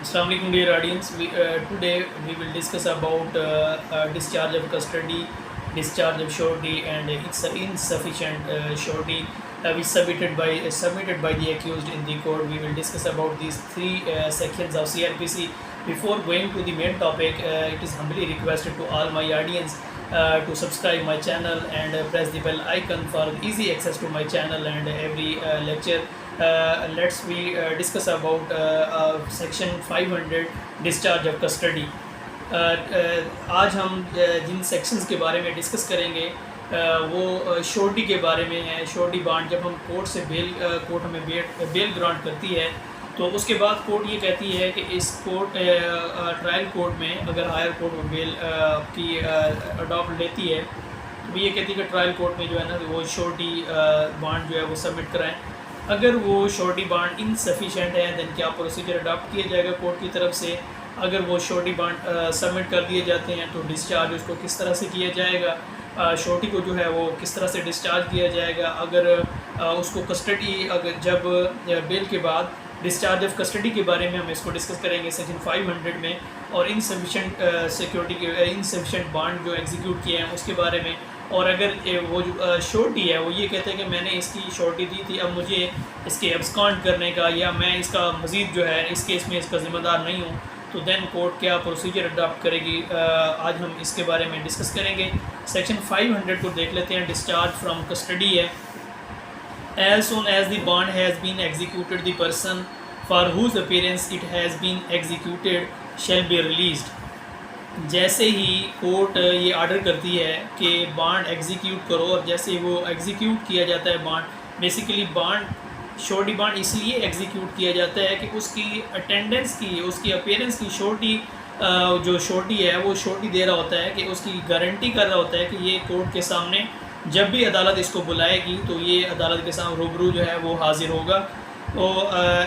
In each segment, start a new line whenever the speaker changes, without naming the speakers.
Assalamu alaikum dear audience. Today we will discuss about discharge of custody, discharge of surety, and its insufficient surety which submitted by the accused in the court. We will discuss about these three sections of CRPC. Before going to the main topic, it is humbly requested to all my audience to subscribe my channel and press the bell icon for easy access to my channel and every lecture. Let's we discuss about section 500 discharge of custody. آج ہم جن sections کے بارے میں discuss کریں گے وہ شورٹی کے بارے میں ہے. شورٹی بانڈ جب ہم کورٹ سے کورٹ ہمیں بیل گرانٹ کرتی ہے تو اس کے بعد کورٹ یہ کہتی ہے کہ اس ٹرائل کورٹ میں اگر ہائر کورٹ میں بیل کی اڈاپٹ لیتی ہے تو یہ کہتی ہے کہ ٹرائل کورٹ میں جو ہے نا وہ شورٹی بانڈ جو ہے وہ سبمٹ کرائیں. اگر وہ شورٹی بانڈ انسفیشینٹ ہے دین کیا پروسیجر اڈاپٹ کیا جائے گا کورٹ کی طرف سے. اگر وہ شورٹی بانڈ سبمٹ کر دیے جاتے ہیں تو ڈسچارج اس کو کس طرح سے کیا جائے گا, شورٹی کو جو ہے وہ کس طرح سے ڈسچارج کیا جائے گا. اگر اس کو کسٹڈی جب بیل کے بعد ڈسچارج آف کسٹڈی کے بارے میں ہم اس کو ڈسکس کریں گے سیکشن 500 میں, اور انسفیشینٹ سیکورٹی کے انسفیشینٹ بانڈ جو ایگزیکیوٹ کیے ہیں اس کے بارے میں. اور اگر وہ جو شورٹی ہے وہ یہ کہتے ہیں کہ میں نے اس کی شورٹی دی تھی, اب مجھے اس کے ابسکانٹ کرنے کا یا میں اس کا مزید جو ہے اس کیس میں اس کا ذمہ دار نہیں ہوں, تو دین کورٹ کیا پروسیجر اڈاپٹ کرے گی, آج ہم اس کے بارے میں ڈسکس کریں گے. سیکشن 500 کو دیکھ لیتے ہیں. ڈسچارج فرام کسٹڈی ہے. As soon as the bond has been executed, the person for whose appearance it has been executed shall be released. جیسے ہی کورٹ یہ آرڈر کرتی ہے کہ بانڈ ایگزیکیوٹ کرو, اور جیسے وہ ایگزیکیوٹ کیا جاتا ہے بانڈ, بیسیکلی بانڈ شورٹی بانڈ اس لیے ایگزیکیوٹ کیا جاتا ہے کہ اس کی اٹینڈنس کی, اس کی اپیرنس کی شورٹی جو شورٹی ہے وہ شورٹی دے رہا ہوتا ہے, کہ اس کی گارنٹی کر رہا ہوتا ہے کہ یہ کورٹ کے سامنے جب بھی عدالت اس کو بلائے گی تو یہ عدالت کے سامنے روبرو جو ہے وہ حاضر ہوگا.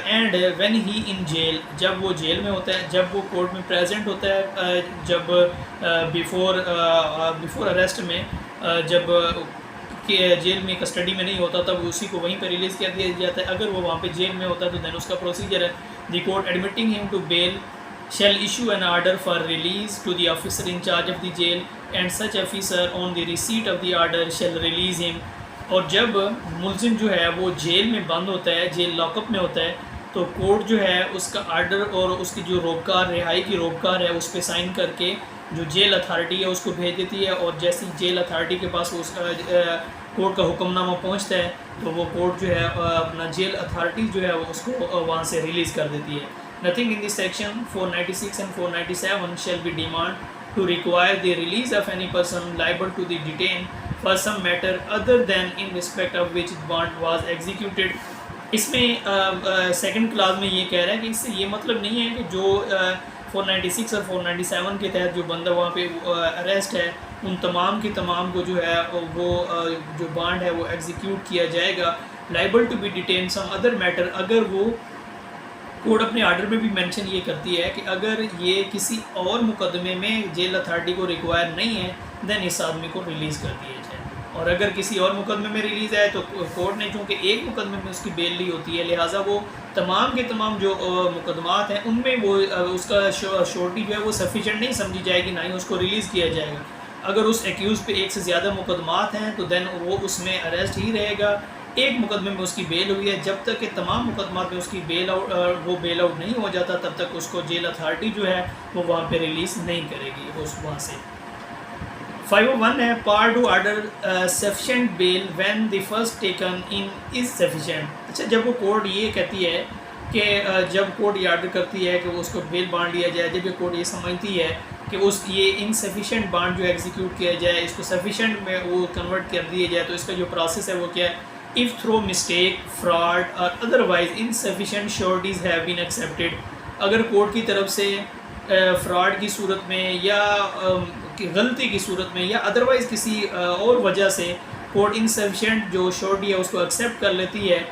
And when he in jail, جب وہ جیل میں ہوتا ہے, جب وہ کورٹ میں پریزنٹ ہوتا ہے, جب بیفور اریسٹ میں, جب جیل میں کسٹڈی میں نہیں ہوتا تب اسی کو وہیں پہ ریلیز کر دیا جاتا ہے. اگر وہ وہاں پہ جیل میں ہوتا ہے تو دین اس کا پروسیجر ہے the court admitting him to bail shall issue an order for release to the officer in charge of the jail, and such officer on the receipt of the order shall release him. اور جب ملزم جو ہے وہ jail میں بند ہوتا ہے, jail lock up میں ہوتا ہے, تو کورٹ جو ہے اس کا آرڈر اور اس کی جو روبکار رہائی کی روبکار ہے اس پہ سائن کر کے جو جیل اتھارٹی ہے اس کو بھیج دیتی ہے. اور جیسے جیل اتھارٹی کے پاس اس کورٹ کا حکم نامہ پہنچتا ہے تو وہ کورٹ جو ہے اپنا جیل اتھارٹی جو ہے وہ اس کو وہاں سے ریلیز کر دیتی ہے. Nothing in this section 496 and 497 shall be demand to require the release of any person liable to be detained for some matter other than in respect of which bond was executed. اس میں second class میں یہ کہہ رہا ہے کہ اس سے یہ مطلب نہیں ہے کہ جو 496 اور 497 کے تحت جو بندہ وہاں پہ اریسٹ ہے ان تمام کی تمام کو جو ہے وہ جو بانڈ ہے وہ ایگزیکیوٹ کیا جائے گا. liable to be detained some other matter, اگر وہ کورٹ اپنے آرڈر میں بھی مینشن یہ کرتی ہے کہ اگر یہ کسی اور مقدمے میں جیل اتھارٹی کو ریکوائر نہیں ہے دین اس آدمی کو ریلیز کر دیا جائے. اور اگر کسی اور مقدمے میں ریلیز ہے تو کورٹ نے چونکہ ایک مقدمے میں اس کی بیل لی ہوتی ہے, لہٰذا وہ تمام کے تمام جو مقدمات ہیں ان میں وہ اس کا شورٹی جو ہے وہ سفیشینٹ نہیں سمجھی جائے گی, نہ ہی اس کو ریلیز کیا جائے گا. اگر اس ایکیوز پہ ایک سے زیادہ مقدمات ہیں تو دین وہ اس میں اریسٹ ہی رہے گا. ایک مقدمے میں اس کی بیل ہوئی ہے, جب تک کہ تمام مقدمات میں اس کی بیل آؤٹ نہیں ہو جاتا تب تک اس کو جیل اتھارٹی جو ہے وہ وہاں پہ ریلیز نہیں کرے گی اس وہاں سے. 501 ہے power to order sufficient bail when the first taken in is sufficient. اچھا, جب وہ کورٹ یہ کہتی ہے کہ جب کورٹ یہ آرڈر کرتی ہے کہ وہ اس کو بیل بانڈ لیا جائے, جب یہ کورٹ یہ سمجھتی ہے کہ یہ انسفیشینٹ بانڈ جو ایگزیکیوٹ کیا جائے اس کو سفیشینٹ میں وہ کنورٹ کر دیا جائے, تو اس کا جو پروسیس ہے وہ کیا ہے, if through mistake, fraud or otherwise insufficient sureties have been accepted. اگر کورٹ کی طرف سے فراڈ کی صورت میں یا غلطی کی صورت میں یا ادروائز کسی اور وجہ سے کورٹ انسفیشینٹ جو شورٹی ہے اس کو ایکسیپٹ کر لیتی ہے,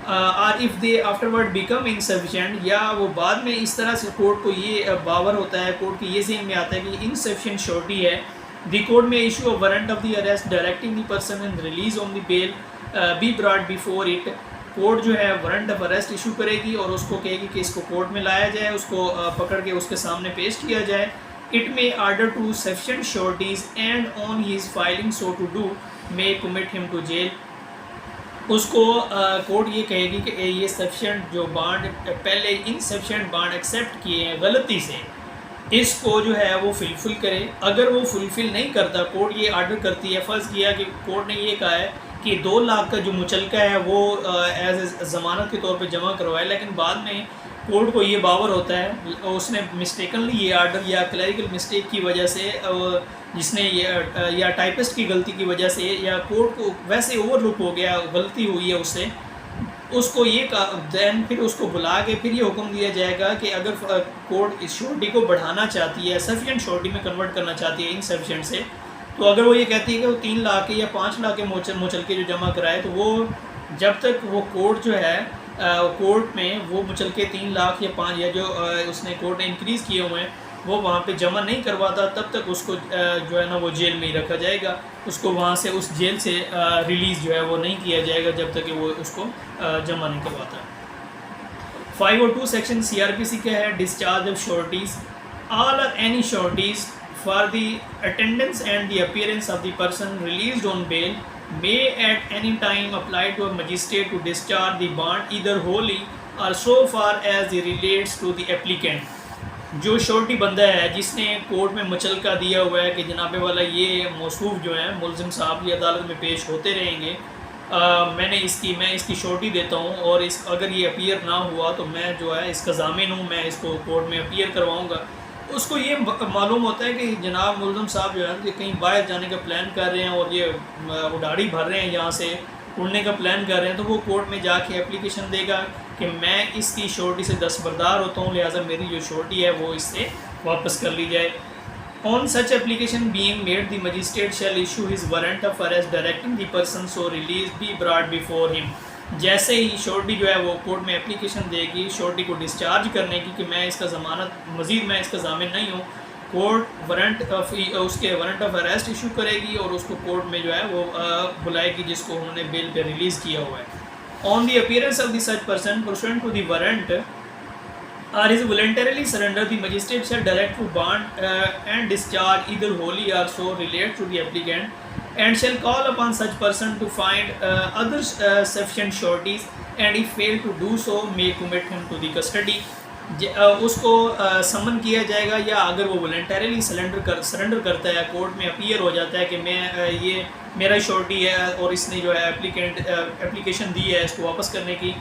اور if they afterward become insufficient, یا وہ بعد میں اس طرح سے کورٹ کو یہ باور ہوتا ہے, کورٹ کی یہ ذہن میں آتا ہے کہ یہ انسفیشینٹ شورٹی ہے, the court may issue a warrant of the arrest directing the person and release on the bail be brought before it. Court جو ہے وارنٹ آف اریسٹ ایشو کرے گی اور اس کو کہے گی کہ اس کو کورٹ میں لایا جائے, اس کو پکڑ کے اس کے سامنے پیش کیا جائے. It may order to sufficient sureties and on his filing so to do may commit him to jail. اس کو کورٹ یہ کہے گی کہ یہ سفیشینٹ جو بانڈ پہلے انسفیشینٹ بانڈ ایکسیپٹ کیے ہیں غلطی سے, اس کو جو ہے وہ فلفل کرے. اگر وہ فلفل نہیں کرتا, کورٹ یہ آرڈر کرتی ہے, فرض کیا کہ کورٹ نے یہ کہا ہے کہ 2 لاکھ کا جو مچلکہ ہے وہ ایز اے ضمانت کے طور پہ جمع کروائے, لیکن بعد میں کورٹ کو یہ باور ہوتا ہے اس نے مسٹیکنلی یہ آرڈر یا کلیریکل مسٹیک کی وجہ سے, جس نے یہ یا ٹائپسٹ کی غلطی کی وجہ سے, یا کورٹ کو ویسے اوور لک ہو گیا, غلطی ہوئی ہے اس سے, اس کو یہ دین پھر اس کو بلا کے پھر یہ حکم دیا جائے گا کہ اگر کورٹ اس شورٹی کو بڑھانا چاہتی ہے, سفیشینٹ شورٹی میں کنورٹ کرنا چاہتی ہے انسفیشینٹ سے, تو اگر وہ یہ کہتی ہے کہ وہ 3 لاکھ یا 5 لاکھ کے مچلکے جو جمع کرائے, تو وہ جب تک وہ کورٹ جو ہے کورٹ میں وہ مچلکے 3 لاکھ یا 5 یا جو اس نے کورٹ نے انکریز کیے ہوئے ہیں وہ وہاں پہ جمع نہیں کرواتا, تب تک اس کو جو ہے نا وہ جیل میں ہی رکھا جائے گا. اس کو وہاں سے اس جیل سے ریلیز جو ہے وہ نہیں کیا جائے گا جب تک کہ وہ اس کو جمع نہیں کرواتا. 502 سیکشن CRPC کا ہے discharge of sureties. All or any sureties for the attendance and the appearance of the person released on bail may at any time apply to a magistrate to discharge the bond either wholly or so far as it relates to the applicant. جو شورٹی بندہ ہے جس نے court میں مچلکہ دیا ہوا ہے کہ جناب والا یہ موصوف جو ہیں ملزم صاحب یہ عدالت میں پیش ہوتے رہیں گے, میں اس کی شورٹی دیتا ہوں, اور اگر یہ اپیئر نہ ہوا تو میں جو ہے اس کا ضامن ہوں, میں اس کو کورٹ میں اپیئر کرواؤں گا. اس کو یہ معلوم ہوتا ہے کہ جناب ملزم صاحب جو ہے کہ کہیں باہر جانے کا پلان کر رہے ہیں اور یہ اڈاڑی بھر رہے ہیں, یہاں سے اڑنے کا پلان کر رہے ہیں, تو وہ کورٹ میں جا کے اپلیکیشن دے گا کہ میں اس کی شورٹی سے دستبردار ہوتا ہوں, لہٰذا میری جو شورٹی ہے وہ اس سے واپس کر لی جائے. On such application being made, the magistrate shall issue his warrant of arrest directing the person so released be brought before him. جیسے ہی شورٹی جو ہے وہ کورٹ میں اپلیکیشن دے گی شورٹی کو ڈسچارج کرنے کی کہ میں اس کا ضمانت مزید میں اس کا ضامن نہیں ہوں, کورٹ اس کے وارنٹ آف اریسٹ ایشو کرے گی اور اس کو کورٹ میں جو ہے وہ بلائے گی جس کو انہوں نے بیل پہ ریلیز کیا ہوا ہے. On the appearance of the such person pursuant to the warrant or is voluntarily surrender, the magistrate shall direct to bond and discharge either wholly or so relate to the applicant, and shall call upon such person to find other sufficient sureties, and if fail to do so may commit him to the custody. اس کو سمن کیا جائے گا, یا اگر وہ voluntarily surrender کرتا ہے, court میں اپیئر ہو جاتا ہے کہ میں یہ میرا شورٹی ہے اور اس نے جو ہے اپلیکیشن دی ہے اس کو واپس کرنے کی,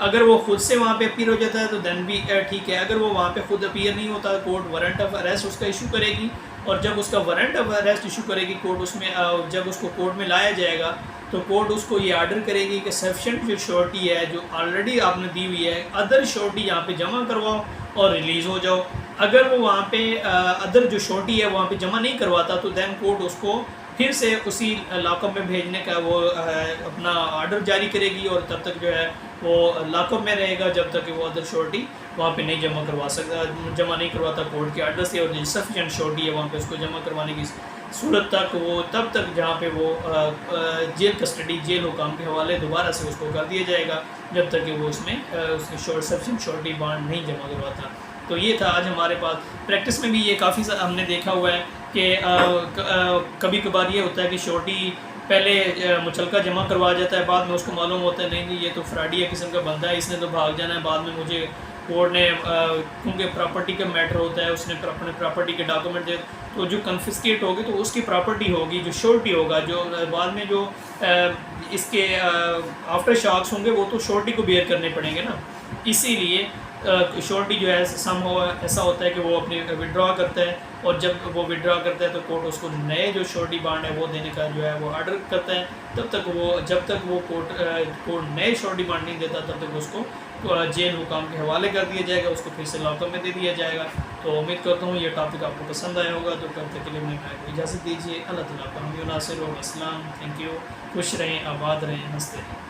اگر وہ خود سے وہاں پہ اپیئر ہو جاتا ہے تو دین بھی ٹھیک ہے. اگر وہ وہاں پہ خود اپیئر نہیں ہوتا, کورٹ وارنٹ آف اریسٹ اس کا ایشو کرے گی, اور جب اس کا وارنٹ آف اریسٹ ایشو کرے گی کورٹ, اس میں جب اس کو کورٹ میں لایا جائے گا تو کورٹ اس کو یہ آرڈر کرے گی کہ سفیشینٹ جو شورٹی ہے جو آلریڈی آپ نے دی ہوئی ہے, ادر شورٹی یہاں پہ جمع کرواؤ اور ریلیز ہو جاؤ. اگر وہ وہاں پہ ادر جو شورٹی ہے وہاں پہ جمع نہیں کرواتا تو دین کورٹ اس کو پھر سے اسی لاک اپ میں بھیجنے کا وہ اپنا آرڈر جاری کرے گی, اور تب تک جو ہے وہ لاک اپ میں رہے گا جب تک کہ وہ ادر شورٹی وہاں پہ نہیں جمع نہیں کرواتا کورٹ کے آرڈر سے, اور جو سفیشینٹ شورٹی ہے وہاں پہ اس کو جمع کروانے کی صورت تک وہ تب تک جہاں پہ وہ جیل کسٹڈی جیل حکام کے حوالے دوبارہ سے اس کو کر دیا جائے گا جب تک کہ وہ اس میں اس کی سفیشینٹ شورٹی بانڈ نہیں جمع کرواتا. تو یہ تھا آج ہمارے پاس. پریکٹس میں بھی یہ کافی ہم نے دیکھا ہوا ہے کہ کبھی کبھار یہ ہوتا ہے کہ شورٹی پہلے مچلکہ جمع کروا جاتا ہے, بعد میں اس کو معلوم ہوتا ہے نہیں یہ تو فراڈیا قسم کا بندہ ہے, اس نے تو بھاگ جانا ہے, بعد میں مجھے کورٹ نے کیونکہ پراپرٹی کا میٹر ہوتا ہے, اس نے اپنے پراپرٹی کے ڈاکومنٹ دے تو جو کنفسکیٹ ہوگی تو اس کی پراپرٹی ہوگی, جو شورٹی ہوگا جو بعد میں جو اس کے آفٹر شاکس ہوں گے وہ تو شورٹی کو بیئر کرنے پڑیں گے نا. اسی لیے شورٹی جو ہے ایسا ہوتا ہے کہ وہ اپنی وڈرا کرتا ہے, اور جب وہ وڈرا کرتا ہے تو کورٹ اس کو نئے جو شورٹی بانڈ ہے وہ دینے کا جو ہے وہ آرڈر کرتا ہے. جب تک وہ کورٹ نئے شورٹی بانڈ نہیں دیتا تب تک اس کو جیل حکام کے حوالے کر دیا جائے گا, اس کو پھر سے لاک اپ میں دے دیا جائے گا. تو امید کرتا ہوں یہ ٹاپک آپ کو پسند آیا ہوگا, تو تب تک کے لیے میں کو اجازت دیجیے. اللہ تعالیٰ کا حمد و ناصر و اسلام. Thank you. خوش رہیں, آباد رہیں, ہنستے رہیں.